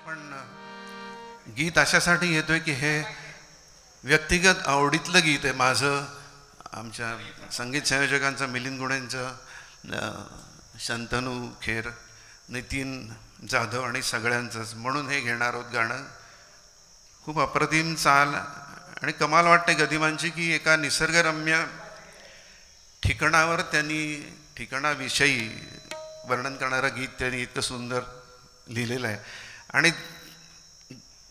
पण गीत अशासाठी येतोय की हे व्यक्तिगत आवडीतलं गीत आहे माझं, आमच्या संगीत संयोजकांचं, मिलिंद गुणेंचं, शंतनू खेर, नितीन जाधव आणि सगळ्यांचंच, म्हणून हे घेणार आहोत गाणं. खूप अप्रतिम चाल आणि कमाल वाटते गदिमांची की एका निसर्गरम्य ठिकाणावर त्यांनी ठिकाणाविषयी वर्णन करणारं गीत त्यांनी इतकं सुंदर लिहिलेलं आहे. आणि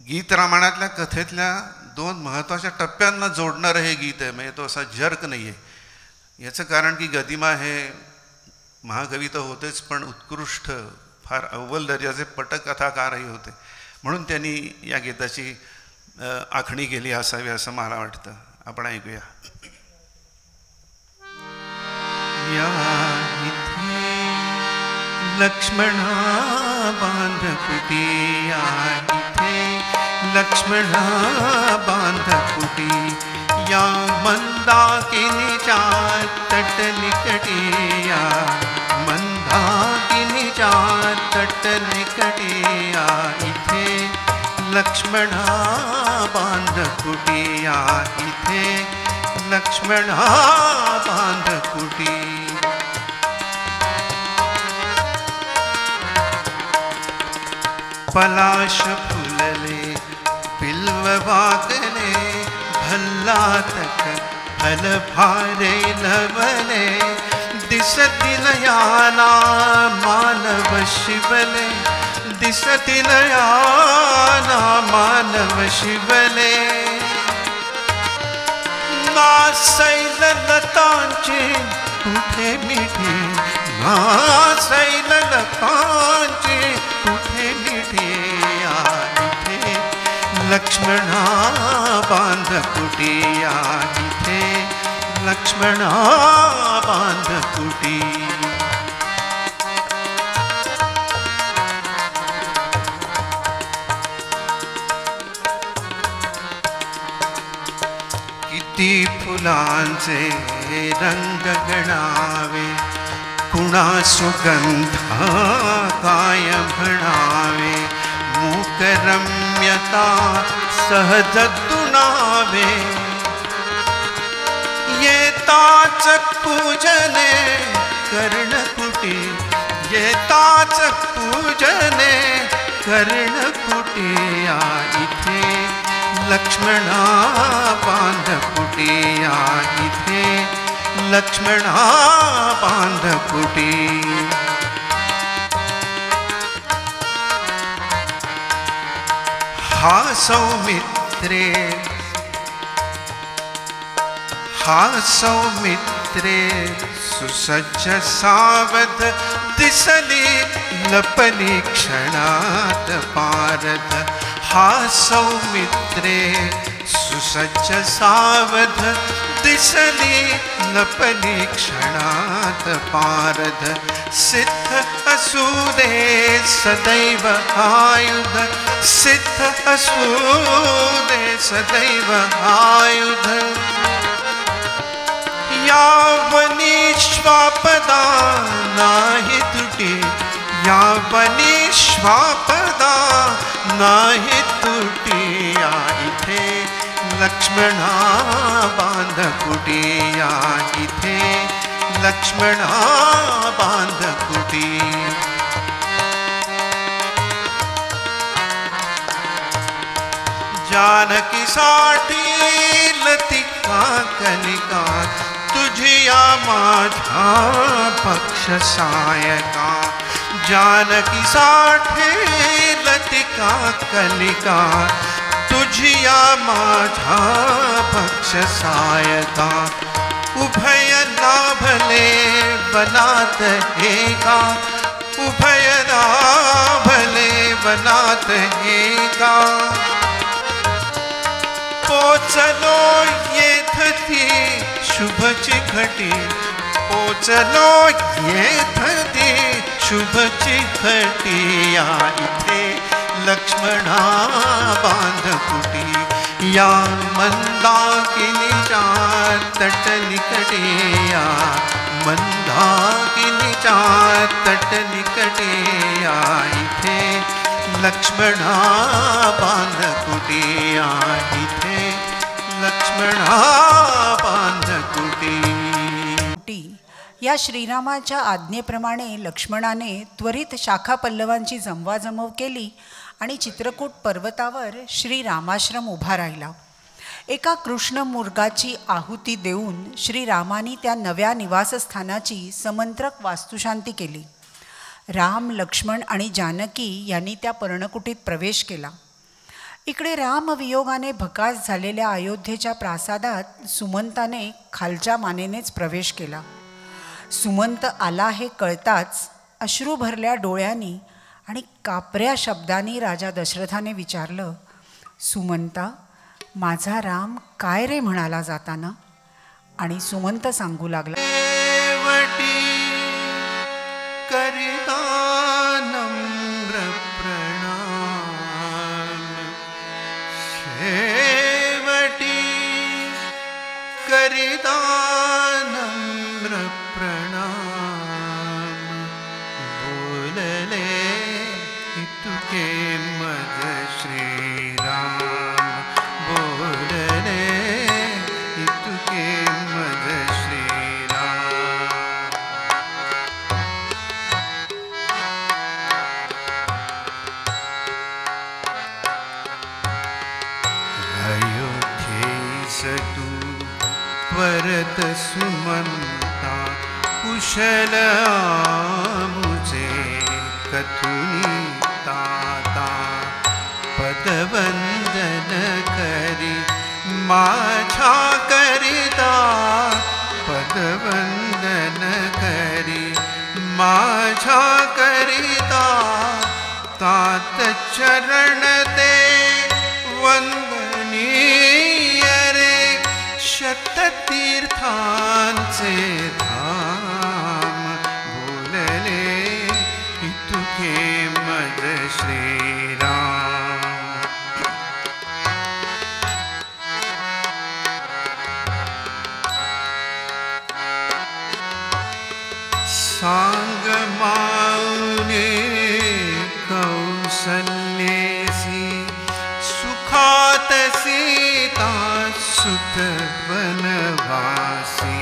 गीत रामायणातल्या कथेतल्या दोन महत्त्वाच्या टप्प्यांना जोडणारं हे गीत आहे. म्हणजे तो असा जर्क नाही आहे. याचं कारण की गदिमा हे महाकवी तर होतेच, पण उत्कृष्ट फार अव्वल दर्जाचे पटकथाकारही होते, म्हणून त्यांनी या गीताची आखणी केली असावी असं मला वाटतं. आपण ऐकूया. या इथे लक्ष्मणा बांध कुटी, या इथे लक्ष्मणा बांध कुटी, या मंदाकिनीच्या तट निकटी, या मंदाकिनीच्या तट निकटी, या इथे लक्ष्मणा बांध कुटी, या इथे लक्ष्मणा बांध कुटी. पलाश फुलले बिल्व वागले, भल्लातक फल भारे लवले, दिसती नयाना मानव शिवले, दिसती नयाना मानव शिवले. नासैल लतांचे कुठे मिठे, नासैल लतांचे कुठे मिठे, या इथे लक्ष्मणा बांध कुटी, या इथे लक्ष्मणा बांध कुटी. किती फुलांचे रंग गणावे, कुणा सुगंधा काय म्हणावे, मूकरम्यता सहज तुणावे, येताच पूजने कर्णकुटी, येताच पूजने कर्णकुटी, या इथे लक्ष्मणा बांध कुटी, या इथे लक्ष्मणा बांध कुटी. हा सौमित्रे, हा सौमित्रे सुसज्ज सावध, दिसली लपली क्षणात पारद. हा सौमित्रे सुसज्ज सावध, दिसली लपली क्षणात पारद. सिद्ध असू दे सदैव आयुध, सिद्ध असू दे सदैव आयुध. यावनी श्वापदा नाही तुटी, यावनी श्वापदा नाही तुटी, या इथे लक्ष्मणा बांध कुटी, या इथे लक्ष्मणा बांध कुटी. जानकीसाठी लतिका कलिका, तुझिया माझा पक्ष सायका. जानकीसाठी लतिका कलिका, तुझिया माझा पक्ष सायका. उभय लाभले वनात एका, उभय लाभले वनात एका. पोचलो येथती शुभ चिखटी, पोचलो येथती शुभ चिखटी, या इथे लक्ष्मणा बांध कुटी. या मंदाकिनीच्या तट निकटे, या मंदाकिनीच्या तट निकटे, या इथे लक्ष्मणा बांधकुटी इथे लक्ष्मणा बांधकुटी. या श्रीरामाच्या आज्ञेप्रमाणे लक्ष्मणाने त्वरित शाखा पल्लवांची जमवाजमव केली आणि चित्रकूट पर्वतावर श्रीरामाश्रम उभा राहिला. एका कृष्ण मुर्गाची आहुती देऊन श्रीरामानी त्या नव्या निवासस्थानाची समंत्रक वास्तुशांती केली. राम, लक्ष्मण आणि जानकी यांनी त्या पर्णकुटीत प्रवेश केला. इकडे रामवियोगाने भकास झालेल्या अयोध्येच्या प्रासादात सुमंताने खालच्या मानेनेच प्रवेश केला. सुमंत आला हे कळताच अश्रू भरल्या डोळ्यांनी आणि कापऱ्या शब्दांनी राजा दशरथाने विचारलं, सुमंता, माझा राम काय रे म्हणाला जाताना? आणि सुमंत सांगू लागला, करिता नम्र प्रणाम, शेवटी करिता नम्र प्रणाम, बोलले तुके मज श्रीराम, बोलले तुके मज श्रीराम. अयोध्येस तू परत सुमंता, कुशल मुझे कथुनी ताता, पदवंदन करी माझ्या करिता, पदवंदन करी माझ्या करिता, तात चरण ते वंदनीय रे, शततीर्थांचे धाम, बोलले तुके मज श्रीराम. सांग माऊने कौसल्येसी, सुखात सीता सुत वनवासी,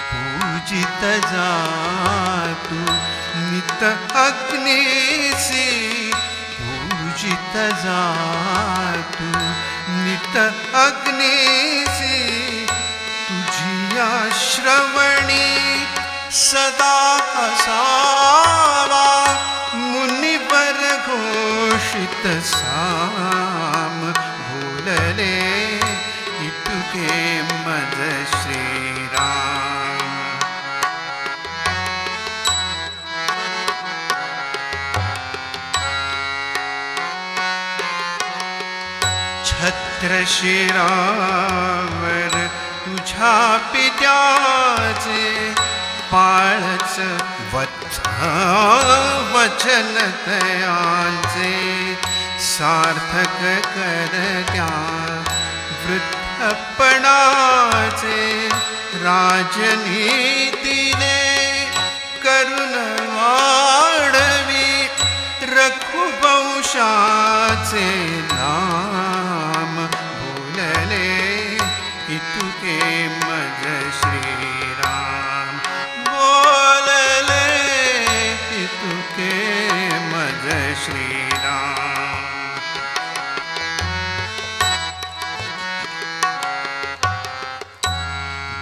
पूजित जातु नित अग्निसी, पूजित जातु नित अग्निसी, तुझिया श्रवणी सदा असावा, मुनिवर घोषित साम, बोलले तुके मज श्रीराम. छत्र शिरावर तुझ्या पित्याचे, पाळच वचन तयांचे, सार्थक कर त्या वृद्धपणाचे, राजनीतीने करुण वाढवी, रघुवंशाचे नाम, बोलले तुके मज श्रीराम, बोलले तुके मज श्रीराम.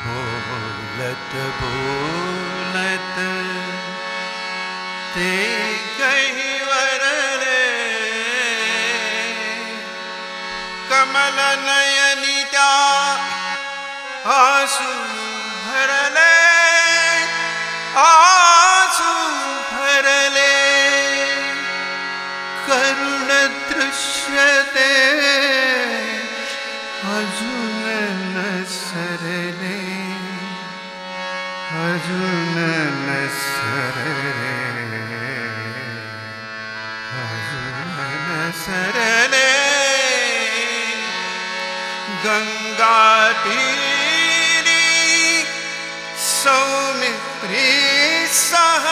बोलत बोलत ते गहिवरले, कमल नयनी त्या आसू भरले, आसू भरले, करुण दृश्य ते अजून न सरले, अजून न सरले, अजून न सरले. गंगा तीरी सौमित्री सह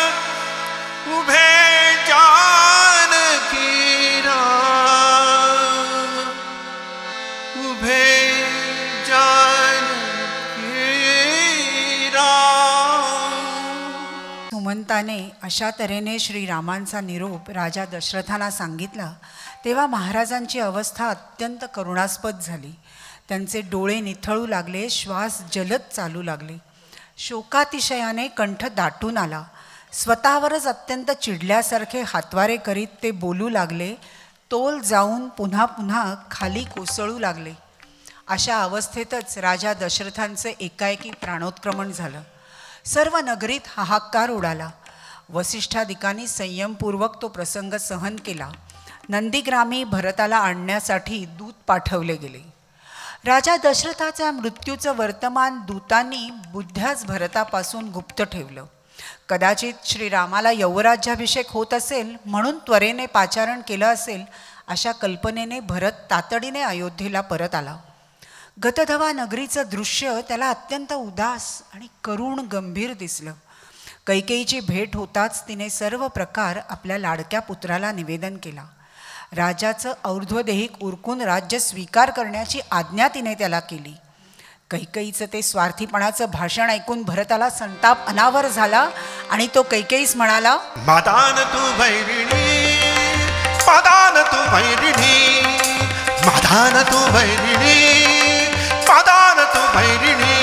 उभे जानकी, हनुमंताने अशा तऱ्हेने श्रीरामांचा निरोप राजा दशरथांना सांगितला तेव्हा महाराजांची अवस्था अत्यंत करुणास्पद झाली. त्यांचे डोळे निथळू लागले, श्वास जलद चालू लागले. शोकातिशयाने कंठ दाटून आला. स्वतःवरच अत्यंत चिडल्यासारखे हातवारे करीत ते बोलू लागले. तोल जाऊन पुन्हा पुन्हा खाली कोसळू लागले. अशा अवस्थेतच राजा दशरथांचे एकाएकी प्राणोत्क्रमण झालं. सर्व नगरीत हाहाकार उडाला. वसिष्ठादिकांनी संयमपूर्वक तो प्रसंग सहन केला. नंदीग्रामी भरताला आणण्यासाठी दूत पाठवले गेले. राजा दशरथाच्या मृत्यूचं वर्तमान दूतांनी बुद्ध्याच भरतापासून गुप्त ठेवलं. कदाचित श्रीरामाला यौवराज्याभिषेक होत असेल म्हणून त्वरेने पाचारण केलं असेल अशा कल्पनेने भरत तातडीने अयोध्येला परत आला. गतधवा नगरीचं दृश्य त्याला अत्यंत उदास आणि करुण गंभीर दिसलं. कैकेयीची भेट होताच तिने सर्व प्रकार आपल्या लाडक्या पुत्राला निवेदन केला. राजाचं और्ध्वदेहिक उरकून राज्य स्वीकार करण्याची आज्ञा तिने त्याला केली. कैकेयीचं ते स्वार्थीपणाचं भाषण ऐकून भरताला संताप अनावर झाला आणि तो कैकेयीस म्हणाला, मादान तू वैरिणी, मादान तू वैरिणी, मादान तू वैरिणी, मादान तू वैरिणी.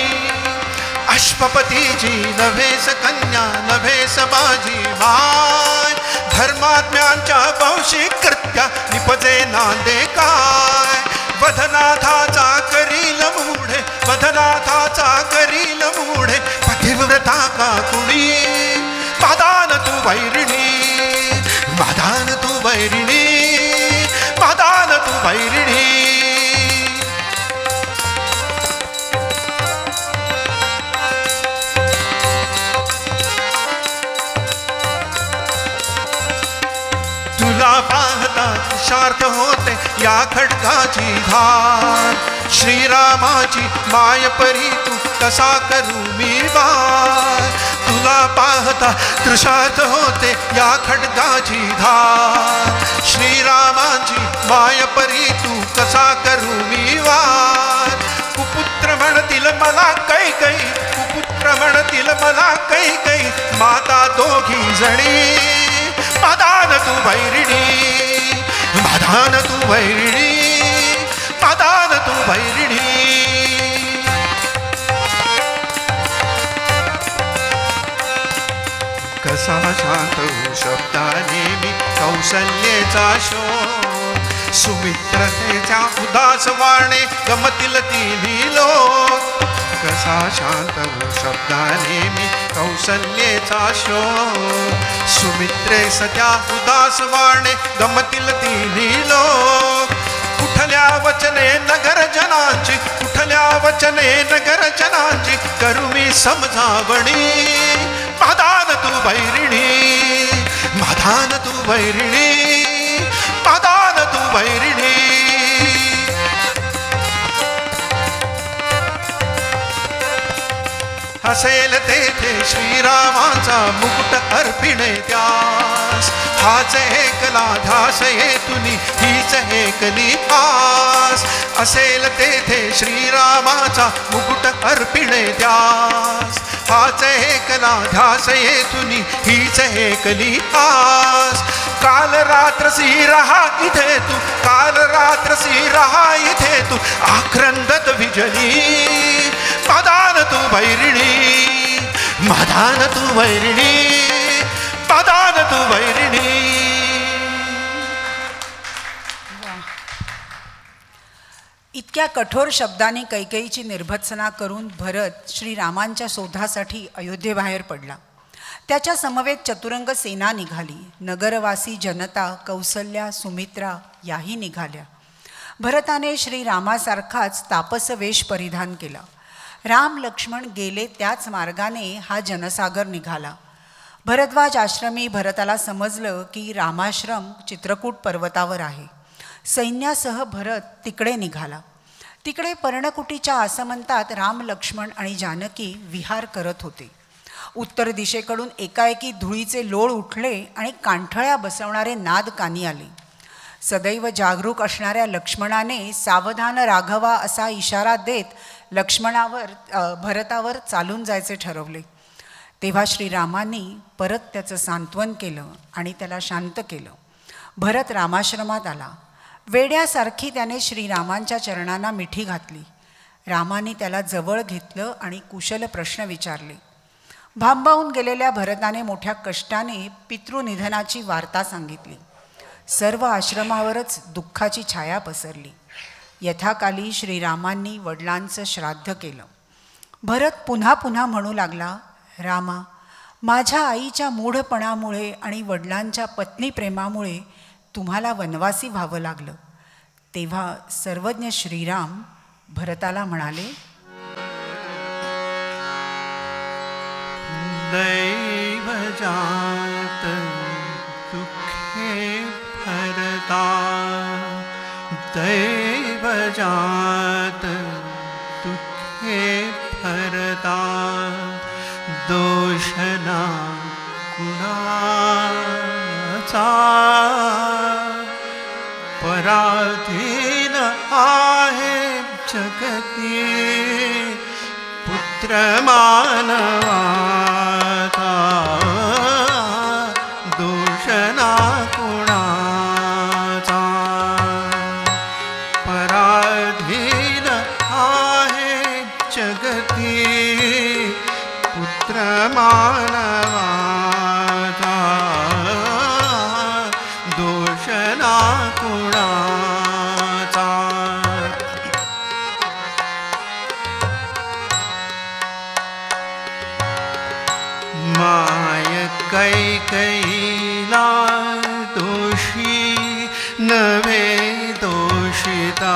अश्वपतीची नव्हेस कन्या, नव्हेस माझी माय. धर्मात्म्यांच्या वंशी कृत्या निपजे नांदे काय. वधनाथाचा करील मूढे, वधनाथाचा करील मूढे. पतिव्रता का कुणी, मादान तू वैरिणी, मादान तू वैरिणी, मादान तू वैरिणी. तुला पाहता शार्थ होते या खड्गाची धार. श्रीरामाची माय परी तू कसा करू मी वार. तुला पाहता तृषार्थ होते या खड्गाची धार. श्रीरामाची माय परी तू कसा करू मी वार. कुपुत्र म्हणतील मला कैकेयी, कुपुत्र म्हणतील मला कैकेयी. माता दोघी जणी, मादान तू वैरिणी, मादान तू वैरिणी, मादान तू वैरिणी. कसा शांत होऊ शब्दाने मी कौशल्येचा शोध. सुमित्रतेच्या उदास वाणे गमतील तिन्ही लोक. कसा शांत होऊ शब्दाने मी कौशल्येचा शोध. सुमित्रे सत्या उदास वाणे गमतील तिन्ही लोक. कुठल्या वचने नगर जनांची, कुठल्या वचने नगर जनांची करू मी समजावणी. मादान तू वैरिणी, मादान तू वैरिणी, मादान तू वैरिणी. असेल तेथे श्रीरामाचा मुकुट अर्पिणे त्यास. हाच एकला ध्यास येतुनी हीच एकली आस. असेल तेथे श्रीरामाचा मुकुट अर्पिणे त्यास. हाच एकला ध्यास येतुनी हीच एकली आस. काल रात्रसी रहा इथे तू, काल रात्रसी रहा इथे तू. आक्रंदत विजली, मादान तू वैरिणी, मादान तू वैरिणी, मादान तू वैरिणी. इतक्या कठोर शब्दांनी कैकेयीची निर्भत्सना करून भरत श्रीरामांच्या शोधासाठी अयोध्येबाहेर पडला. त्याच्या समवेत चतुरंग सेना निघाली. नगरवासी जनता, कौसल्या, सुमित्रा याही निघाल्या. भरताने श्रीरामासारखाच तापसवेश परिधान केला. राम लक्ष्मण गेले त्याच मार्गाने हा जनसागर निघाला. भरद्वाज आश्रमी भरताला समजलं की रामाश्रम चित्रकूट पर्वतावर आहे. सैन्यासह भरत तिकडे निघाला. तिकडे पर्णकुटीच्या आसमंतात राम लक्ष्मण आणि जानकी विहार करत होते. उत्तर दिशेकडून एकाएकी धुळीचे लोळ उठले आणि कांठळ्या बसवणारे नाद कानी आले. सदैव जागरूक असणाऱ्या लक्ष्मणाने सावधान राघवा असा इशारा देत भरतावर चालून जायचे ठरवले. तेव्हा श्रीरामांनी परत त्याचं सांत्वन केलं आणि त्याला शांत केलं. भरत रामाश्रमात आला. वेड्यासारखी त्याने श्रीरामांच्या चरणांना मिठी घातली. रामाने त्याला जवळ घेतलं आणि कुशल प्रश्न विचारले. भांबावून गेलेल्या भरताने मोठ्या कष्टाने पितृनिधनाची वार्ता सांगितली. सर्व आश्रमावरच दुःखाची छाया पसरली. यथाकाली श्रीरामांनी वडिलांचं श्राद्ध केलं. भरत पुन्हा पुन्हा म्हणू लागला, रामा, माझ्या आईच्या मूढपणामुळे आणि वडिलांच्या पत्नीप्रेमामुळे तुम्हाला वनवासी व्हावं लागलं. तेव्हा सर्वज्ञ श्रीराम भरताला म्हणाले, दैवजात दुःखे भरता, दैवजात दुःखे भरता, दोषना कुणाचा, पराधीन आहे जगती पुत्र मानवाचा, दोषना कुणाचा, पराधीन आहे जगती पुत्र मानवाचा, दोषना कुणाचा. माय कैकईला दोषी नवे दोषितात,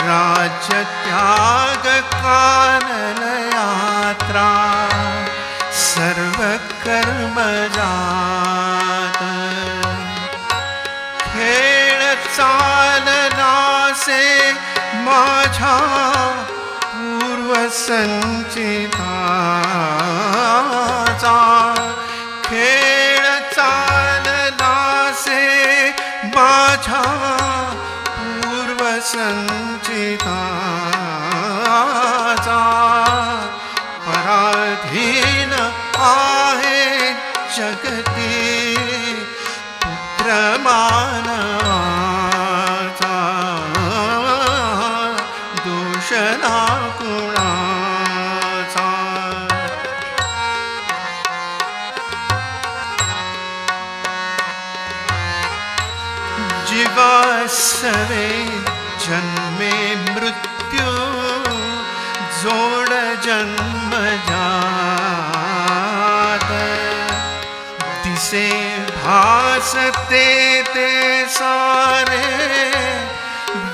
राज्य त्याग कानन यात्रा सर्व कर्म जात, खेळ चालनासे माझ्या पूर्वसंचिताचा, खेळ चालनासे माझ्या पूर्वसंचिताचा, पराधीन आहे जगती पुत्र मानवाचा, दोषना कुणाचा. जीवासवे जन्मे मृत्यू, जोड जन्म जात, दिसे भासते ते सारे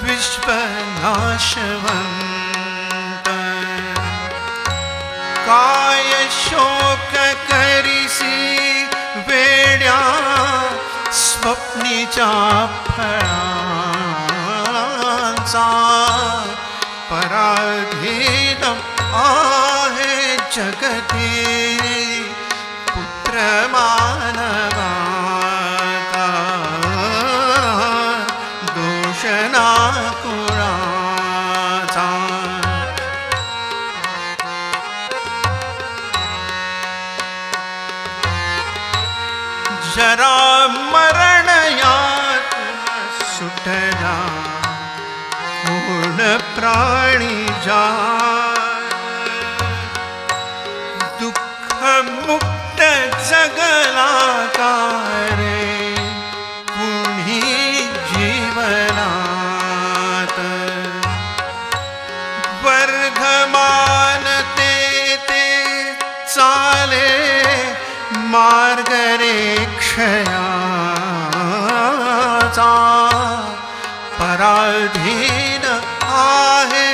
विश्वनाशवंत, काय शोक करिसी वेड्या स्वप्नीच्या फळांचा, पराधीन आहे जगती पुत्र मानवाचा, दोषना कुणाचा. जरा मरण यात सुटला पूर्ण प्राणी जात, दुःख मुक्त जगला कारे कुणी जीवनात, वर्धमान ते चाले मार्ग रे क्षयाचा, पराधीन आहे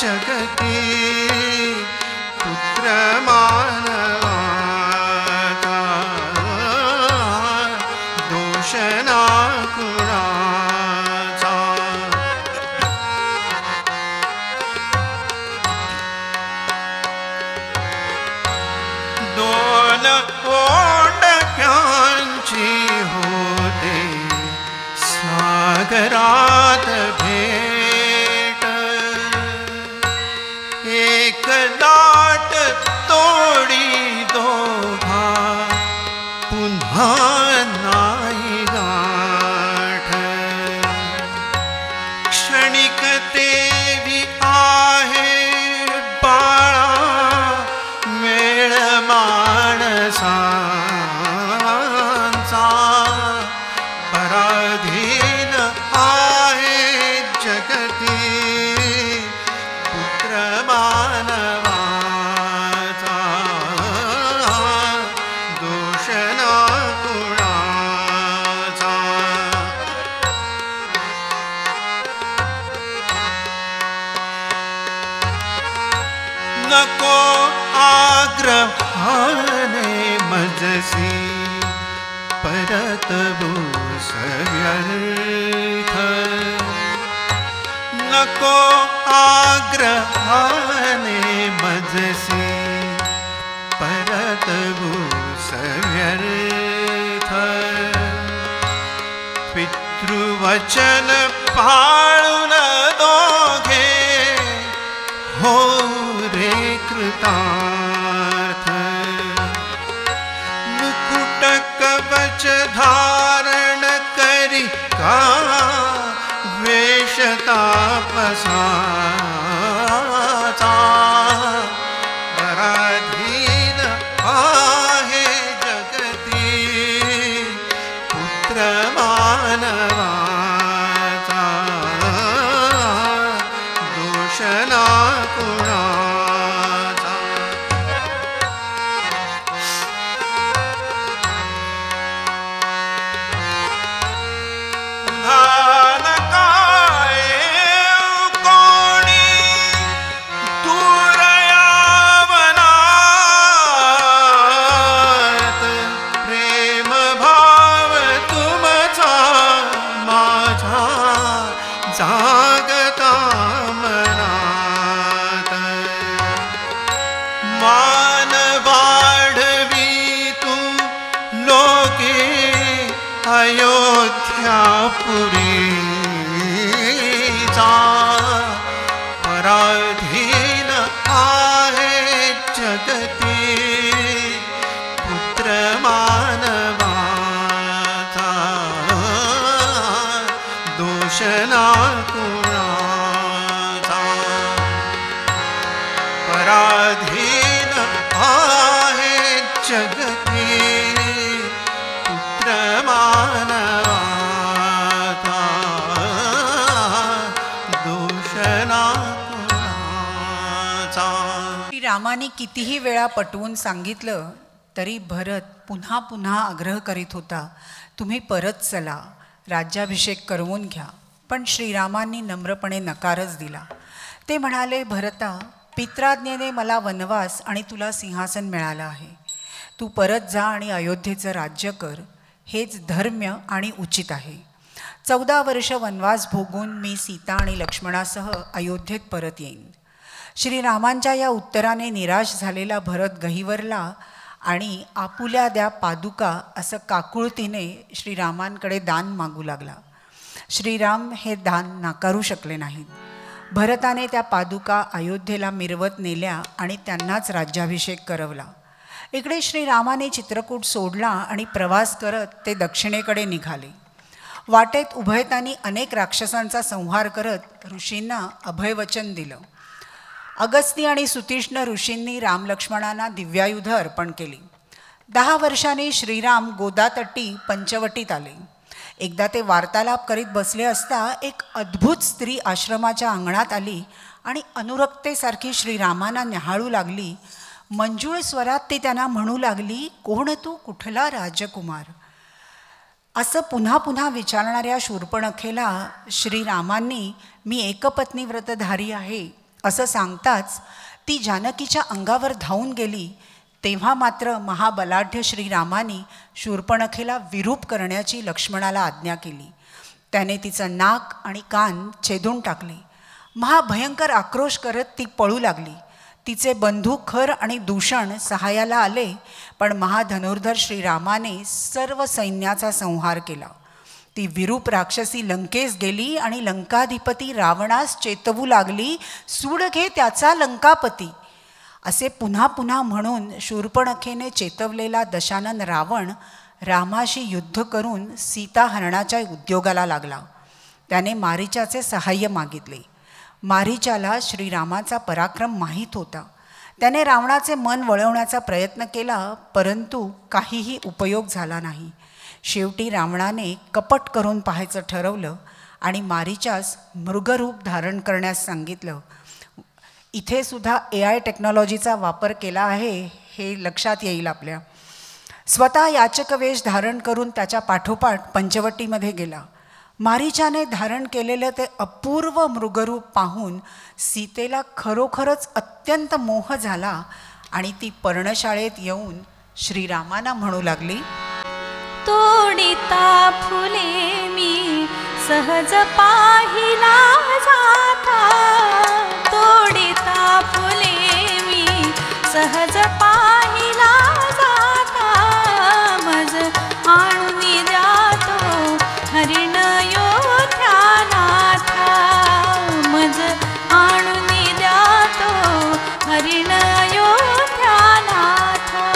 जगती पुत्र मानवाचा, दोषना कुणाचा. दोन ओंडक्यांची होते सागरात भेट, एक दार तोडी दोघा पुन्हा नाही गाठ क्षणिक तेवी आहे बाळा मेळ माणसांचा पराधीन आहे जगती पुत्र मानवाचा दोष ना कुणाचा नको आग्रहाने मजसी परत भूस व्यर्थ नको आग्रहाने मजसी परत भूस व्यर्थ पितृवचन पाळून दोघे हो रे कृतार्थ मुकुट कवच धारण करी का वेश तापसाचा पराधीन आहे जगती पुत्र मानवाचा दोष ना कुणाचा धान काय कोणी दूर यावनात प्रेम भाव तुमचा माझा जागता मनात मान वाढवी तू लोके अयोध्यापुरीचा पराधीन आहे जगती पुत्र मानवाचा दोष ना कुणाचा पराधीन आहे जगती पुत्र मानवाचा दोष ना कुणाचा. रामाने कितीही वेळा पटवून सांगितलं तरी भरत पुन्हा पुन्हा आग्रह करीत होता, तुम्ही परत चला, राज्याभिषेक करवून घ्या. पण श्रीरामांनी नम्रपणे नकारच दिला. ते म्हणाले, भरता, पित्राज्ञेने मला वनवास आणि तुला सिंहासन मिळालं आहे. तू परत जा आणि अयोध्येचं राज्य कर, हेच धर्म्य आणि उचित आहे. 14 वर्ष वनवास भोगून मी सीता आणि लक्ष्मणासह अयोध्येत परत येईन. श्रीरामांच्या या उत्तराने निराश झालेला भरत गहिवरला आणि आपुल्या द्या पादुका असं काकुळतीने श्रीरामांकडे दान मागू लागला. श्रीराम हे दान नाकारू शकले नाहीत. भरताने त्या पादुका अयोध्येला मिरवत नेल्या आणि त्यांनाच राज्याभिषेक करवला. इकडे श्रीरामाने चित्रकूट सोडला आणि प्रवास करत ते दक्षिणेकडे निघाले. वाटेत उभयतांनी अनेक राक्षसांचा संहार करत ऋषींना अभयवचन दिलं. अगस्ती आणि सुतीष्ण ऋषींनी रामलक्ष्मणांना दिव्यायुध अर्पण केली. 10 वर्षांनी श्रीराम गोदातटी पंचवटीत आले. एकदा ते वार्तालाप करीत बसले असता एक अद्भुत स्त्री आश्रमाच्या अंगणात आली आणि अनुरक्तेसारखी श्रीरामांना न्याहाळू लागली. मंजूळ स्वरात ती त्यांना म्हणू लागली, कोण तू, कुठला राजकुमार? असं पुन्हा पुन्हा विचारणाऱ्या शूर्पणखेला श्रीरामांनी मी एकपत्नी व्रतधारी आहे असं सांगताच ती जानकीच्या अंगावर धावून गेली. तेव्हा मात्र महाबलाढ्य श्रीरामांनी शूर्पणखेला विरूप करण्याची लक्ष्मणाला आज्ञा केली. त्याने तिचं नाक आणि कान छेदून टाकले. महाभयंकर आक्रोश करत ती पळू लागली. तिचे बंधू खर आणि दूषण सहाय्याला आले, पण महाधनुर्धर श्रीरामाने सर्व सैन्याचा संहार केला. ती विरूप राक्षसी लंकेस गेली आणि लंकाधिपती रावणास चेतवू लागली, सूड घे त्याचा लंकापती. असे पुन्हा पुन्हा म्हणून शूर्पणखेने चेतवलेला दशानन रावण रामाशी युद्ध करून सीता हरणाच्या उद्योगाला लागला. त्याने मारीचाचे सहाय्य मागितले. मारीचाला श्रीरामाचा पराक्रम माहीत होता. त्याने रावणाचे मन वळवण्याचा प्रयत्न केला, परंतु काहीही उपयोग झाला नाही. शेवटी रावणाने कपट करून पाहायचं ठरवलं आणि मारीचास मृगरूप धारण करण्यास सांगितलं. इथे सुद्धा AI टेक्नॉलॉजीचा वापर केला आहे हे लक्षात येईल आपल्या. स्वतः याचकवेश धारण करून त्याच्या पाठोपाठ पंचवटीमध्ये गेला. मारीचाने धारण केलेलं ते अपूर्व मृगरूप पाहून सीतेला खरोखरच अत्यंत मोह झाला आणि ती पर्णशाळेत येऊन श्रीरामांना म्हणू लागली, तोडिता फुले मी सहज पाहिला जाता, तोडिता फुले मी सहज पाहिला जाता, मज आणून द्यातो हरिण योध्यानाथा, मज आणून द्यातो हरिण योध्यानाथा.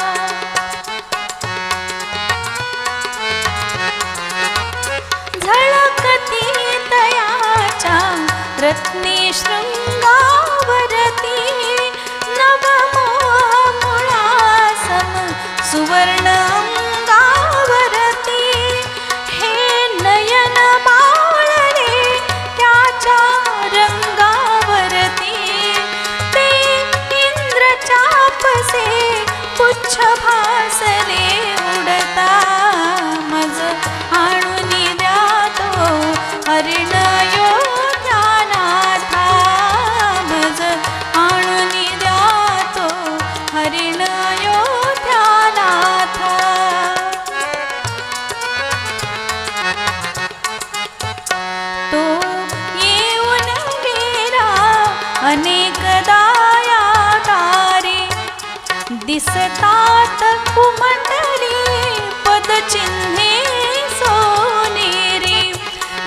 झळकती तयाच्या रत्ने शृंगावरती, नवमोह मुळासम सुवर्ण अंगावरती, हे नयन बाळले त्याच्या रंगावरती, ते इंद्रचापसे पुच्छ भासले उडता, मज आणून द्यातो हरिण योध्यानाथा, मज आणून द्यातो हरिण योध्यानाथा. तो येऊन गेला अनेकदा या दारी, दिसतात कुमंडली पदचिन्हे सोनेरी,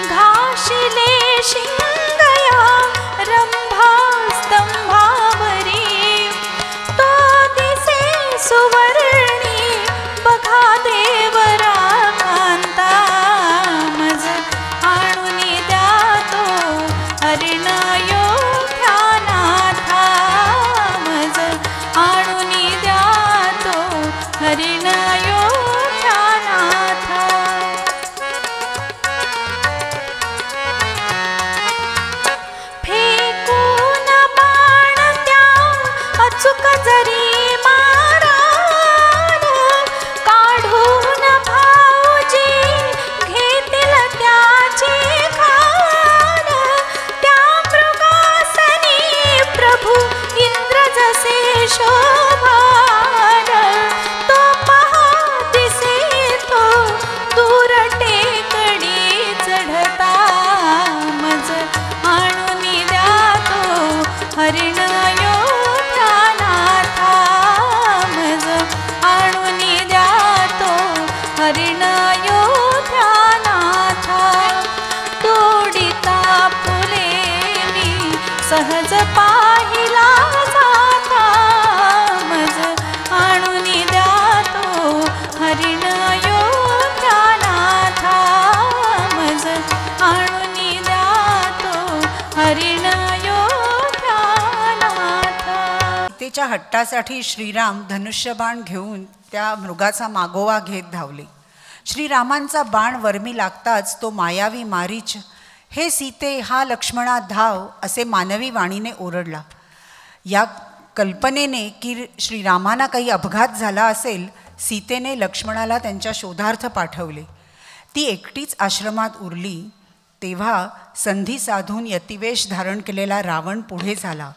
घाशिले शिंगया रंभा स्तंभावरी, तो दिसे सुवर्णी बघा देवरा कांता, मज आणून द्यातो हरिण योध्यानाथा, मज आणून द्यातो हरिण योध्यानाथा. फेकून बाण त्या अचूक जरी माराल, काढून भाऊजी घेतील त्याची खाल, त्या मृगासनी प्रभू इंद्र जसे शोभाल, तो पहा दिसे तो दूर टेकडी चढता, मज आणून द्यातो हरिण योध्यानाथा, मज आणून द्यातो हरिण योध्यानाथा. तोडिता फुले मी सहज पाहिला जाता, मज आणून द्यातो हरिण योध्यानाथा, मज आणून द्यातो हरिण योध्यानाथा. सीतेच्या हट्टासाठी श्रीराम धनुष्यबाण घेऊन त्या मृगाचा मागोवा घेत धावले. श्रीरामांचा बाण वर्मी लागताच तो मायावी मारीच, हे सीते हा लक्ष्मणा धाव, असे मानवी वाणीने ओरडला. या कल्पनेने की श्रीरामांना काही अपघात झाला असेल, सीतेने लक्ष्मणाला त्यांच्या शोधार्थ पाठवले. ती एकटीच आश्रमात उरली तेव्हा संधी साधून यतिवेश धारण केलेला रावण पुढे झाला.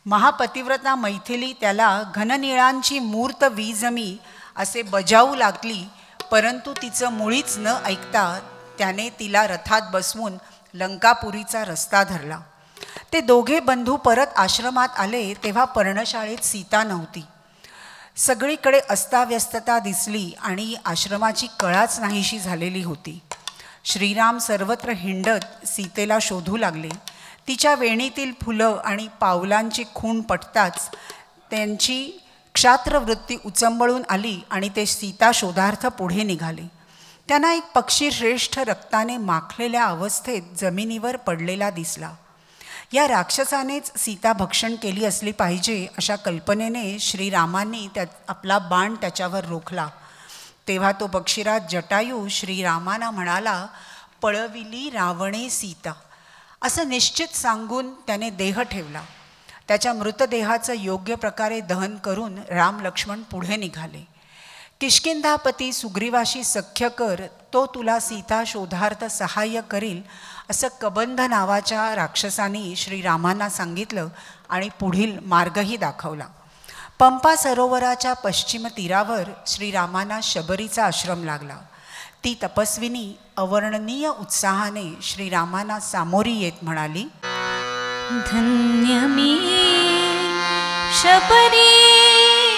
महापतिव्रता मैथिली त्याला घननिळांची मूर्त वीजमी असे बजावू लागली, परंतु तिचं मुळीच न ऐकता त्याने तिला रथात बसवून लंकापुरीचा रस्ता धरला. ते दोघे बंधू परत आश्रमात आले तेव्हा पर्णशाळेत सीता नव्हती. सगळीकडे अस्ताव्यस्तता दिसली आणि आश्रमाची कळाच नाहीशी झालेली होती. श्रीराम सर्वत्र हिंडत सीतेला शोधू लागले. तिच्या वेणीतील फुलं आणि पावलांची खूण पटताच त्यांची क्षात्रवृत्ती उचंबळून आली आणि ते सीता शोधार्थ पुढे निघाले. त्यांना एक पक्षी श्रेष्ठ रक्ताने माखलेल्या अवस्थेत जमिनीवर पडलेला दिसला. या राक्षसानेच सीता भक्षण केली असली पाहिजे अशा कल्पनेने श्रीरामांनी आपला बाण त्याच्यावर रोखला. तेव्हा तो पक्षीराज जटायू श्रीरामांना म्हणाला, पळविली रावणे सीता, असं निश्चित सांगून त्याने देह ठेवला. त्याच्या मृतदेहाचं योग्य प्रकारे दहन करून राम लक्ष्मण पुढे निघाले. किष्किंधापती सुग्रीवाशी सख्य कर, तो तुला सीता शोधार्थ सहाय्य करील, असं कबंध नावाच्या राक्षसाने श्रीरामांना सांगितलं आणि पुढील मार्गही दाखवला. पंपा सरोवराच्या पश्चिम तीरावर श्रीरामांना शबरीचा आश्रम लागला. ती तपस्विनी अवर्णनीय उत्साहाने श्रीरामांना सामोरी येत म्हणाली, धन्य मी शबरी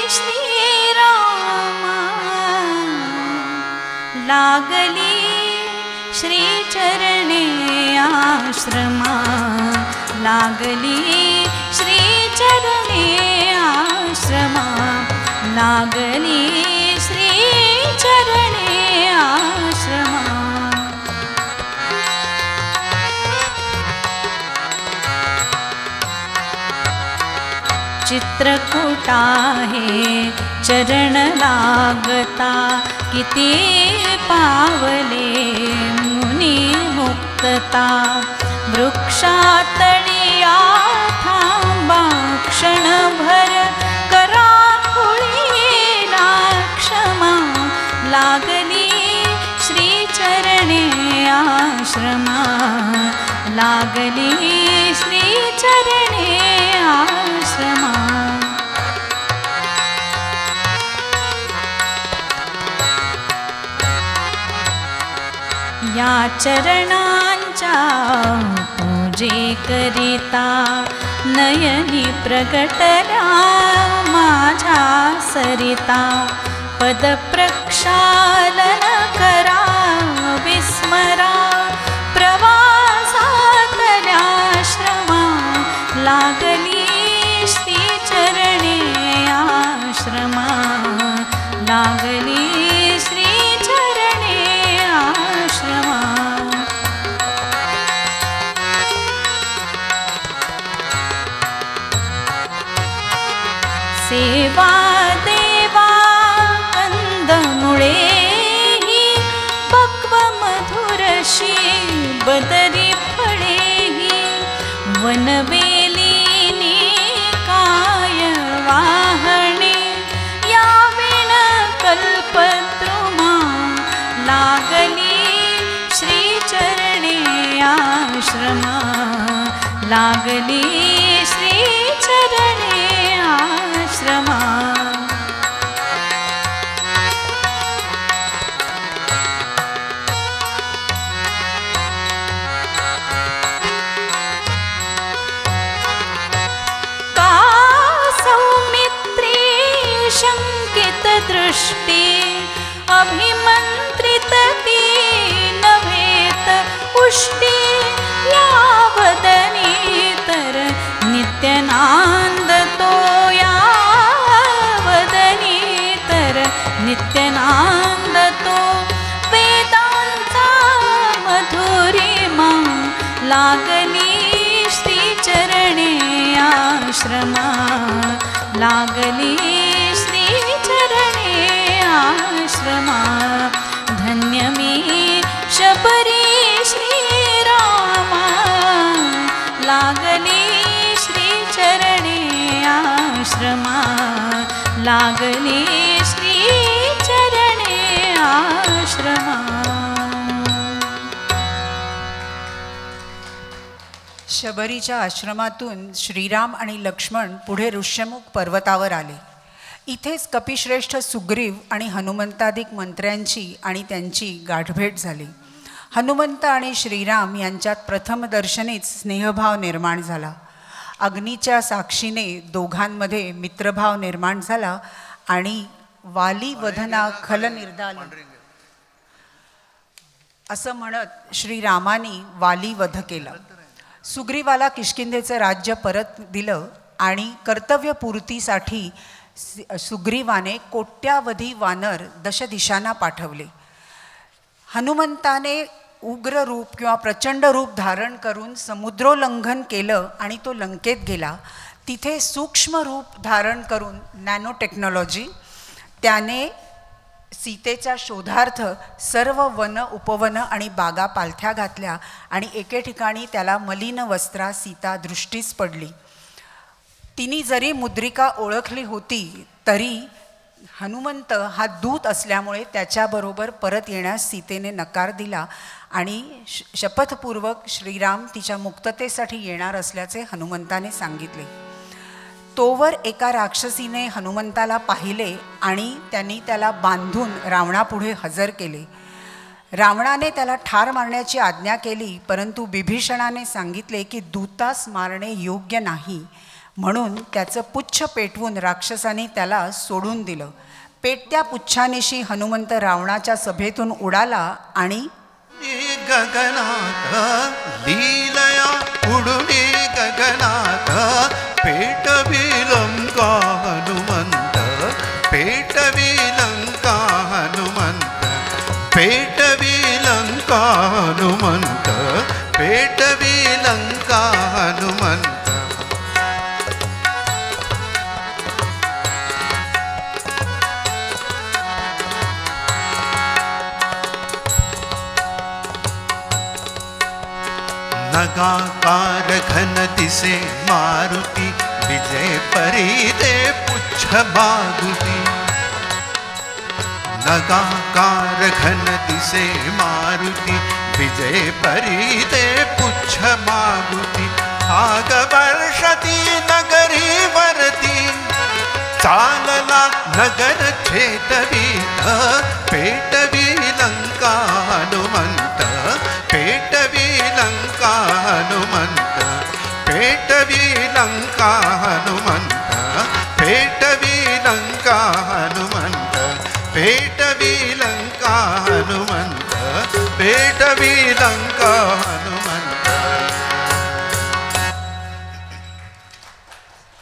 श्रीरामा, लागली श्रीचरणे आश्रमा, लागली श्रीचरणे आश्रमा, लागली श्रीचरणे आश्रमा. चित्रकूट आहे चरण लागता, किती पावले मुनी मुक्तता. वृक्षातळिया थांबा क्षणभर, करा खुळीला क्षमा, लागली श्रीचरणे आश्रमा, लागली श्रीचरणे आश्रमा. या चरणांच्या पूजे करिता, नयनी प्रगटल्या माझ्या सरिता. पदप्रक्षालन करा विस्मरा, प्रवासातल्या श्रमा, लागली श्रीचरणे आश्रमा, लागली श्रीचरणे आश्रमा. सेवा देवा कंदमुळे ही, पक्व मधुरशी बदरी फळेही. वनवेलीनी काय वाहणे, या विण कल्पद्रुमा, लागली श्रीचरणे आश्रमा, लागली श्रीचरणे आश्रमा. का सौमित्री शंकित दृष्टी, अभिमंत्रित ती नव्हेत उष्टी. या वदनी तर नित्यनांद तो, या वदनी तर नित्यनांद तो. वेदांचा मधुरिमा, लागली श्रीचरणे आश्रमा, लागली श्रीचरणे आश्रमा. धन्य मी शबरी श्रीरामा, लागली श्रीचरणे आश्रमा, लागली श्रीचरणे आश्रमा. शबरीच्या आश्रमातून श्रीराम आणि लक्ष्मण पुढे ऋष्यमुख पर्वतावर आले. इथेच कपिश्रेष्ठ सुग्रीव आणि हनुमंतादिक मंत्र्यांची आणि त्यांची गाठभेट झाली. हनुमंत आणि श्रीराम यांच्यात प्रथम दर्शनीच स्नेहभाव निर्माण झाला. अग्नीच्या साक्षीने दोघांमध्ये मित्रभाव निर्माण झाला आणि वाली वधना खल निर्दाली असं म्हणत श्रीरामांनी वाली वध केला. सुग्रीवाला किष्किंधेचं राज्य परत दिलं आणि कर्तव्यपूर्तीसाठी सुग्रीवाने कोट्यावधी वानर दशदिशांना पाठवले. हनुमंताने उग्र रूप किंवा प्रचंड रूप धारण करून समुद्रोल्लंघन केलं आणि तो लंकेत गेला. तिथे सूक्ष्म रूप धारण करून नॅनो टेक्नॉलॉजी त्याने सीतेच्या शोधार्थ सर्व वन उपवन आणि बागा पालथ्या घातल्या आणि एके ठिकाणी त्याला मलिन वस्त्रा सीता दृष्टीस पडली. तिने जरी मुद्रिका ओळखली होती तरी हनुमंत हा दूत असल्यामुळे त्याच्याबरोबर परत येण्यास सीतेने नकार दिला आणि शपथपूर्वक श्रीराम तिच्या मुक्ततेसाठी येणार असल्याचे हनुमंताने सांगितले. तोवर एका राक्षसीने हनुमंताला पाहिले आणि त्यांनी त्याला बांधून रावणापुढे हजर केले. रावणाने त्याला ठार मारण्याची आज्ञा केली, परंतु बिभीषणाने सांगितले की दूतास मारणे योग्य नाही, म्हणून त्याचं पुच्छ पेटवून राक्षसाने त्याला सोडून दिलं. पेटत्या पुच्छानेशी हनुमंत रावणाच्या सभेतून उडाला आणि गगनात लीलया उडुनी गगनात पेटवी लंका हनुमंत पेटवी लंका हनुमंत पेटवी लंका हनुमंत पेटवी लंका हनुमंत. नगाकार घन दिसे मारुती विजय परिदे पुच्छ मागुती. नगाकार घन दिसे मारुती विजय परिदे पुच्छ मागुती. आग वर्षती नगरी वरती चालला नगर छेदवी पेटवी लंका हनुमंत पेटवी लंका हनुमंत पेटवी लंका हनुमंत पेटवी लंका हनुमंत पेटवी लंका हनुमंत पेटवी लंका हनुमंत.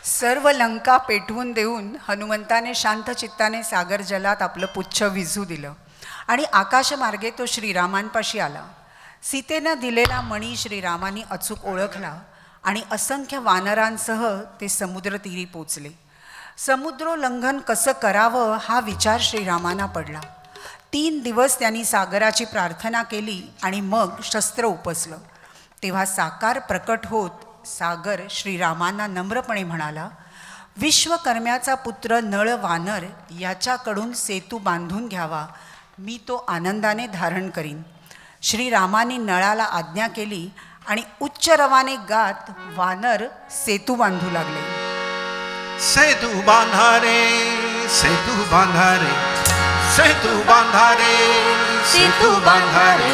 सर्व लंका पेटवून देऊन हनुमंताने शांत चित्ताने सागर जलात आपलं पुच्छ विझू दिलं आणि आकाशमार्गे तो श्रीरामांपाशी आला. सीतेनं दिलेला मणी श्रीरामांनी अचूक ओळखला आणि असंख्य वानरांसह ते समुद्रतीरी पोचले. समुद्रोल्लंघन कसं करावं हा विचार श्रीरामांना पडला. 3 दिवस त्यांनी सागराची प्रार्थना केली आणि मग शस्त्र उपसलं. तेव्हा साकार प्रकट होत सागर श्रीरामांना नम्रपणे म्हणाला, विश्वकर्म्याचा पुत्र नळ वानर याच्याकडून सेतू बांधून घ्यावा, मी तो आनंदाने धारण करीन. श्रीरामांनी नळाला आज्ञा केली आणि उच्च रवाने गात वानर सेतू बांधू लागले. सेतू बांधारे सेतू बांधारे सेतू बांधारे सेतू बांधारे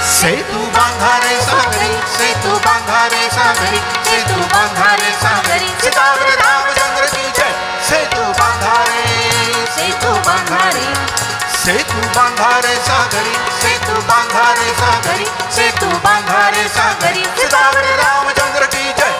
सेतू बांधारे सागरी सेतू बांधारे सागरी सेतू बांधारे सागरी सीतावर रामचंद्र की जय. सेतू बांधारे सेतू बांधारे सेतू बांधारे सागरी सेतू बांधारे सागरी सेतू बांधारे सागरी सीतावर रामचंद्र की जय.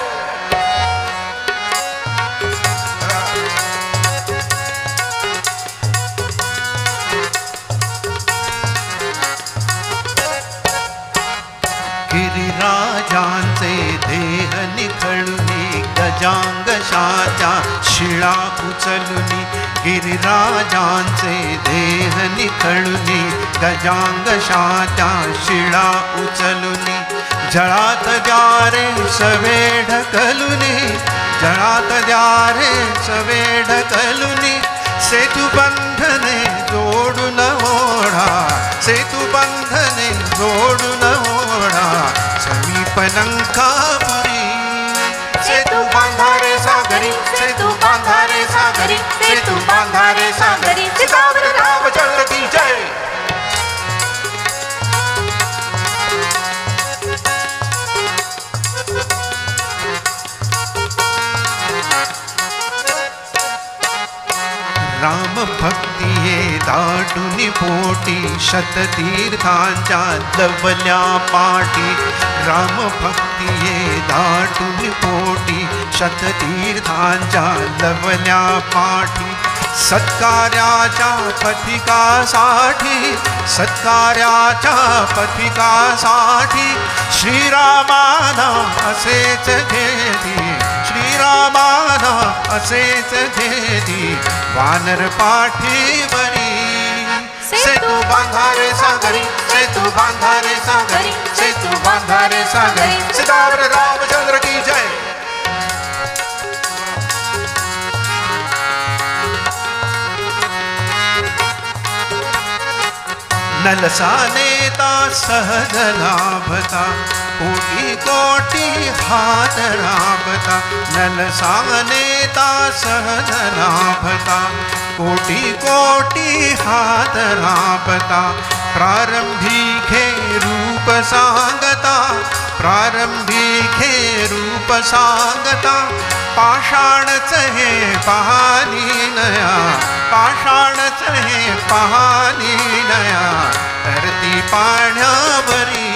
गिरिराजांचे देह निखळुनी गजांगशाच्या शिळा उचलुनी. गिरिराजांचे देह निखळुनी गजांगशाच्या शिळा उचलुनी. जळात द्या रे सवे ढकलुनी जळात द्या रे सवे ढकलुनी. सेतू बंधने जोडून ओढा सेतू बंधने जोडून ओढा समीप लंकापुरी. सेतू बांधारे सागरी सेतू बांधारे सागरी सेतू बांधारे सागरी सीतावर रामचंद्र की जय. राम भक्ती हे दाटुनी पोटी शततीर्थांच्या लवल्या पाठी. राम भक्ती ये दाटून पोटी शततीर्थांच्या लवल्या पाठी सत्कार्याच्या पथिकासाठी श्रीरामाना असेच घेती श्रीरामाना असेच घेती वानर पाठीवरी सेतू बांधारे सागरी सेतू बांधारे सागरी सेतू बांधारे सागरी सीतावर रामचंद्र की जय. नलसा नेता सहज लाभता कोटी कोटी हात राबता नलसा नेता सहज लाभता कोटी कोटी हात राबता प्रारंभी घे रूप सांगता पाषाणच हे पाहणी नया पाषाणच हे पाहणी नया धरती पाण्यावरी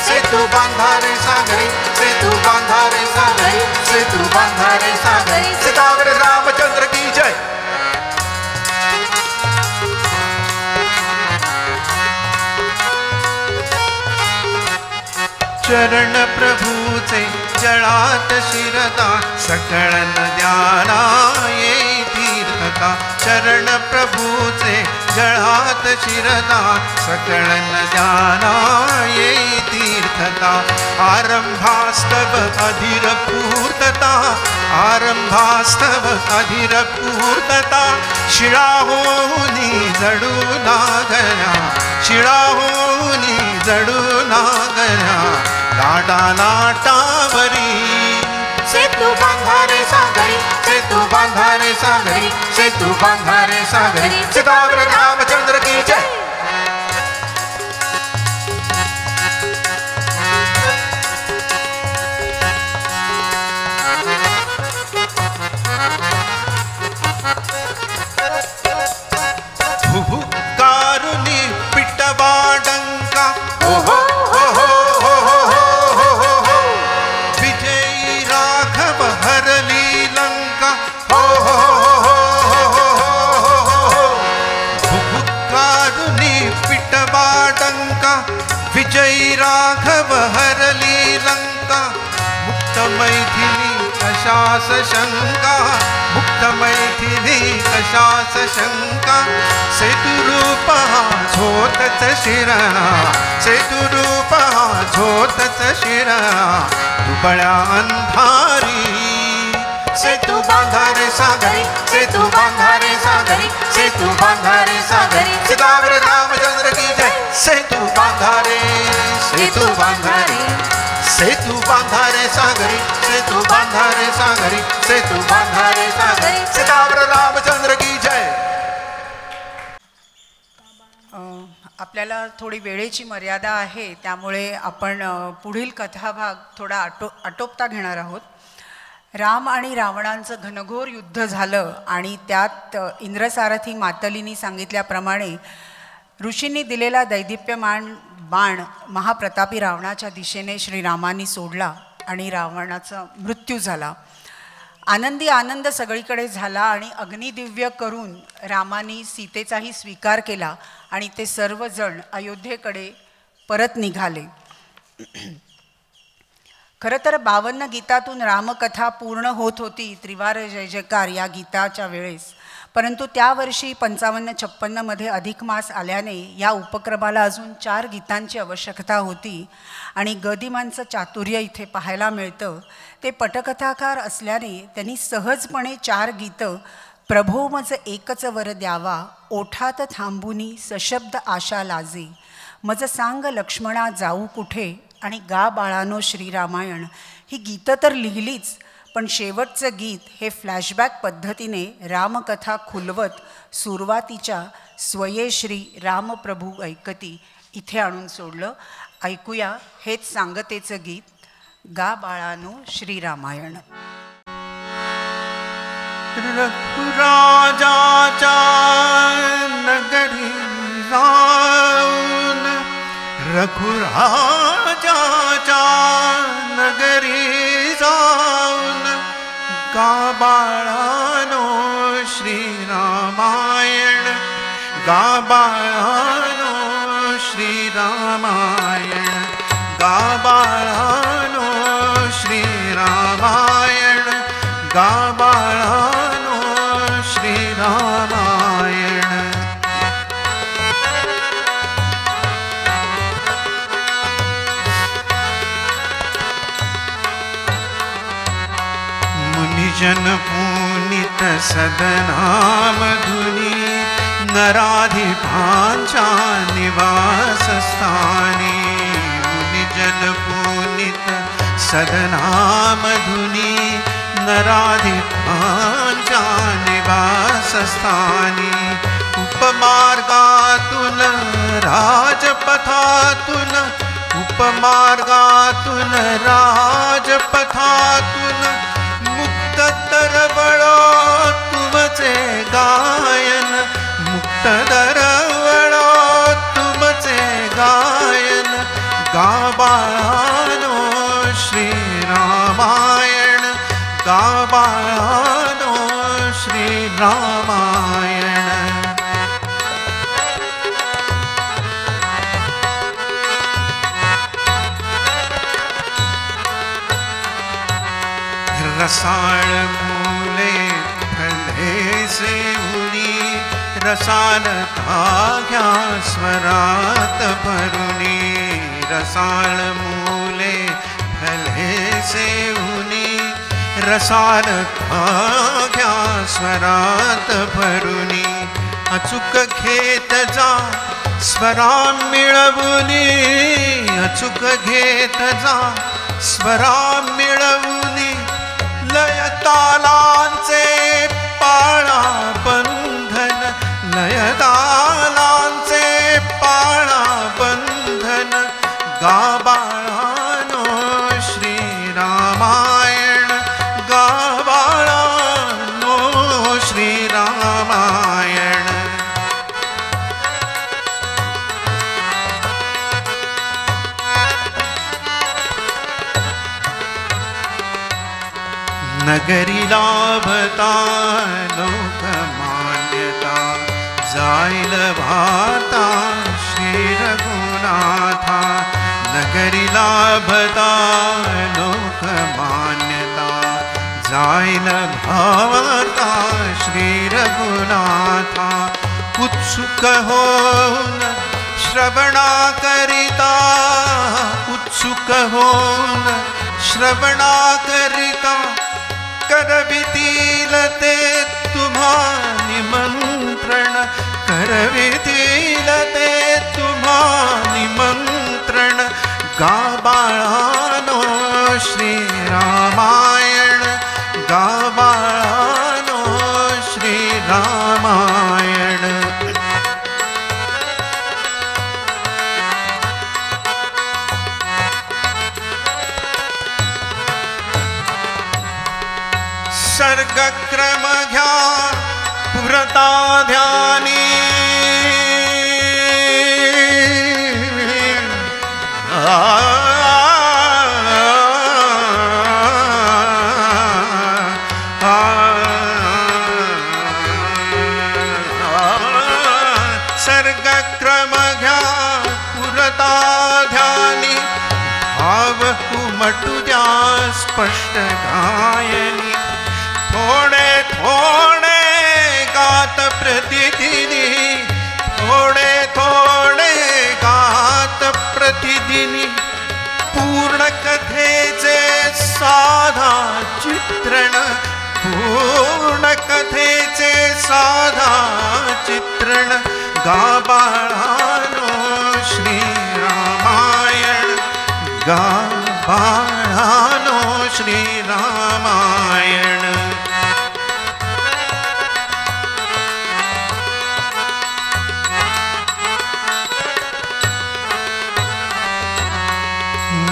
सेतू बांधारे सागरी सेतू बांधारे सागरी सेतू बांधारे सागरी सीतावर रामचंद्र की जय. चरण प्रभूचे जळात शिरता सकळ नद्याला ये तीर्थता चरण प्रभूचे जळात शिरता सकळ नद्याला ये तीर्थता आरंभास्तव अधीर पूर्तता शिळा होऊनी जडू नागरा लाटा लाटावरी सेतू बांधारे सागरी सेतू बांधारे सागरी सेतू बांधारे सागरी सीतावर रामचंद्र की जय. कारुणी पिटवा डंका ओहो विजयी राघव हरली लंका मुक्त मैथिली कशास शंका मुक्त मैथिली कशास शंका सेतुरूप झोतच शिरणा सेतुरूप झोतच शिरणा दुबळ्या अंधारी सेतू बांधारे सागरी सेतू बांधारे सागरी सेतू बांधारे सागरी सीतावर रामचंद्र की जय. सेतू बांधारे सेतू बांधारे सेतू बांधारे सागरी सेतू बांधारे सागरी सेतू बांधारे सागरी सीतावर रामचंद्र की जय. आपल्याला थोडी वेळेची मर्यादा आहे त्यामुळे आपण पुढील कथाभाग थोडा आटोपता घेणार आहोत. राम आणि रावणांचं घनघोर युद्ध झालं आणि त्यात इंद्रसारथी मातलीनी सांगितल्याप्रमाणे ऋषींनी दिलेला दैदिप्यमान बाण महाप्रतापी रावणाच्या दिशेने श्रीरामांनी सोडला आणि रावणाचा मृत्यू झाला. आनंदी आनंद सगळीकडे झाला आणि अग्निदिव्य करून रामांनी सीतेचाही स्वीकार केला आणि ते सर्वजण अयोध्येकडे परत निघाले. खरं तर 52 गीतातून रामकथा पूर्ण होत होती त्रिवार जय जयकार या गीताच्या वेळेस, परंतु त्या वर्षी 55-56 मध्ये अधिक मास आल्याने या उपक्रमाला अजून 4 गीतांची आवश्यकता होती आणि गदिमांचं चातुर्य इथे पाहायला मिळतं. ते पटकथाकार असल्याने त्यांनी सहजपणे 4 गीतं प्रभो मज एकच वर द्यावा ओठात थांबुनी सशब्द आशा लाजे मज सांग लक्ष्मणा जाऊ कुठे आणि गा बाळानो श्रीरामायण ही गीतं तर लिहिलीच, पण शेवटचं गीत हे फ्लॅशबॅक पद्धतीने रामकथा खुलवत सुरुवातीच्या स्वये श्री रामप्रभू ऐकती इथे आणून सोडलं. ऐकूया हेच सांगतेचं गीत, गा बाळानो श्रीरामायण. रघुराजाच्या नगरी जाऊन रघुराजाच्या नगरी जाऊन गा बाळानो श्रीरामायण, गा बाळानो श्रीरामायण, गा बाळानो श्रीरामायण, गा बाळानो श्रीरामायण. मुनिजन पुनीत सदनामधुनी नराधिपांच्या निवासस्थानी. मुनिजन पुनीत सदनामधुनी नराधिपांच्या निवासस्थानी. उपमार्गातून राजपथातून, उपमार्गातून राजपथातून मुक्त दरवळो तुमचे गायन, मुक्त दरवळो तुमचे गायन. गा बाळानो श्रीरामायण, गा बाळानो श्रीरामायण. रसाळ मुले फले सेवुनी, रसाल घ्या स्वरात भरुनी. रसाळ मुले फले सेवुनी, रसाल घ्या स्वरात भरुनी. अचूक घेत जा स्वरा मिळवुनी, अचूक घेत जा स्वरा मिळवुनी. लय तालांचे पाळा बंधन, लय तालांचे पाळा बंधन. गा बाळानो श्रीरामायण, गा बाळानो श्रीरामायण. नगरी लाभता लोकमान्यता, जाईल भाता श्री रघुनाथा. नगरी लाभता लोकमान्यता, जाईल भाता श्री रघुनाथा. उत्सुक होऊन श्रवणा करिता, उत्सुक होऊन श्रवणा करिता. करवितील ते तुम्हा निमंत्रण, करवितील ते तुम्हा निमंत्रण. गा बाळानो श्रीरामायण, गा बाळानो श्रीरामायण. सर्गक्रम घ्या पुरता ध्यानी, सर्गक्रम घ्या पुरता ध्यानी. भाव उमटू द्या स्पष्ट गायनी. थोडे थोडे गात प्रतिदिनी, थोडे थोडे गात प्रतिदिनी. पूर्ण कथेचे साधा चित्रण, पूर्ण कथेचे साधा चित्रण. गा बाळानो श्रीरामायण, गा बाळानो श्रीरामायण.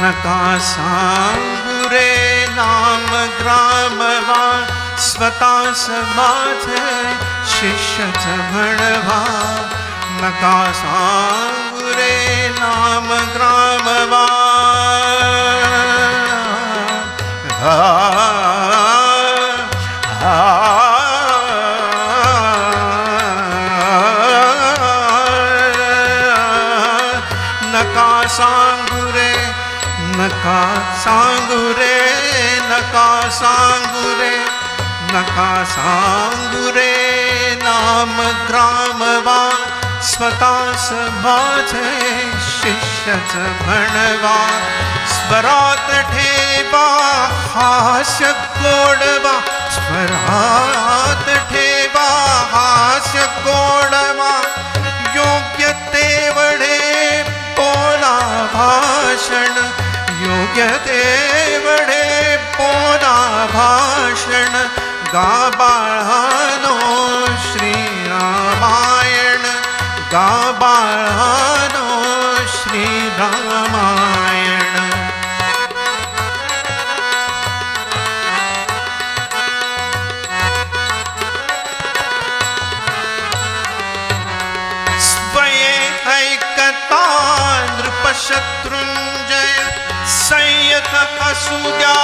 नका सांगू रे नाम ग्रामवा, स्वतःच माझे शिष्यच म्हणवा. नका सांगू रे नाम ग्रामवा, सांगू रे नका सांगू रे नका सांगू रे नका सांगू रे नाम ग्रामवा स्वतःच माझे शिष्यच म्हणवा स्वरात ठेवा हास्य गोडवा स्वरात ठेवा हास्य गोडवा योग्य तेवढे बोला भाषण योग्य तेवढे बोला भाषण गा बाळानो श्रीरामायण गा बाळानो श्रीरामायण स्वये ऐकता नृपशत्रुंजय संयत असुद्या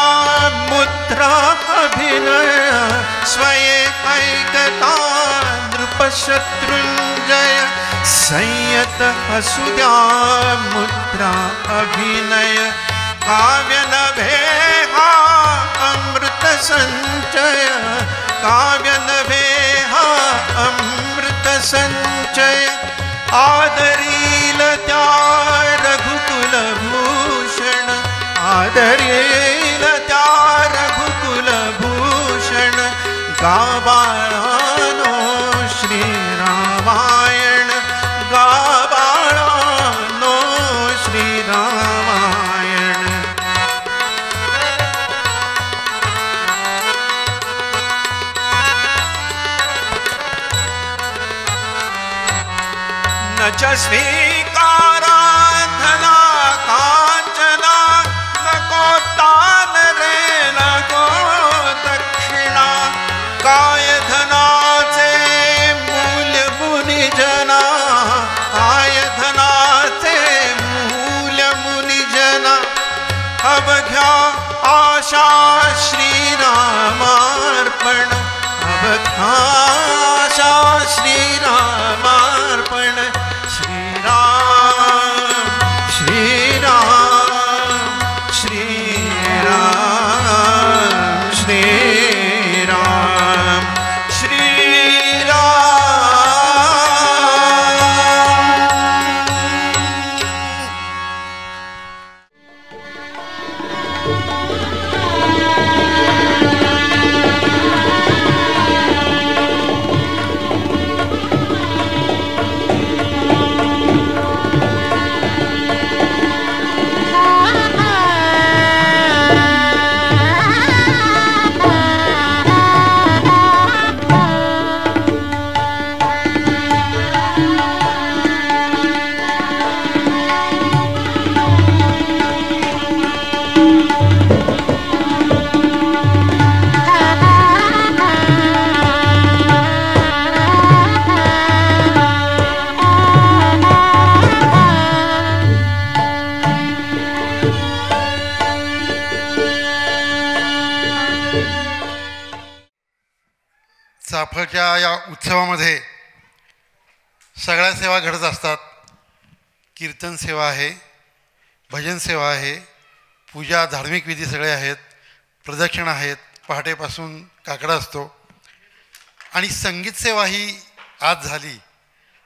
मुद्रा अभिनय स्वये ऐकता नृपशत्रुंजय संयत असुद्या मुद्रा अभिनय काव्य नभे हा अमृत संचय काव्य नभे हा अमृत संचय आदरील त्या रघुकुल भूषण आदरील त्या रघुकुल भूषण गा बाळानो श्रीरामायण गा बाळानो श्रीरामायण न च स्वीकारा धना कांचना नको तान रे नको दक्षिणा काय धनाचे मूल्य मुनिजना काय धनाचे मूल्य मुनिजना अवघ्या आशा श्रीरामार्पण अवघ्या आशा श्रीरामार्पण श्रीराम श्रीराम श्रीराम श्रीराम चाफळच्या या उत्सवामध्ये सगळ्या सेवा घडत असतात. कीर्तन सेवा आहे, भजन सेवा आहे, पूजा धार्मिक विधी सगळे आहेत, प्रदक्षिणा आहेत, पहाटेपासून काकडा असतो आणि संगीत सेवा ही आज झाली.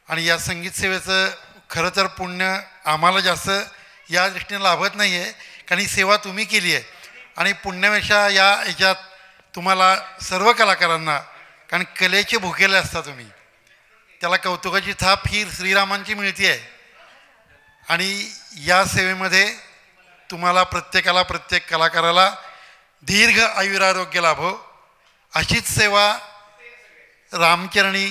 आणि या संगीत सेवेचं खरं तर पुण्य आम्हाला जास्त या दृष्टीने लाभत नाही आहे, कारण ही सेवा तुम्ही केली आहे. आणि पुण्यापेक्षा या याच्यात तुम्हाला सर्व कलाकारांना, कारण कलेचे भुकेले असता तुम्ही, त्याला कौतुकाची थाप ही श्रीरामांची मिळते आहे. आणि या सेवेमध्ये तुम्हाला प्रत्येकाला, प्रत्येक कलाकाराला दीर्घ आयुरारोग्य लाभो अशीच सेवा रामचरणी,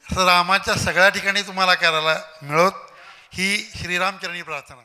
रामाच्या सगळ्या ठिकाणी तुम्हाला करायला मिळोत ही श्रीरामचरणी प्रार्थना.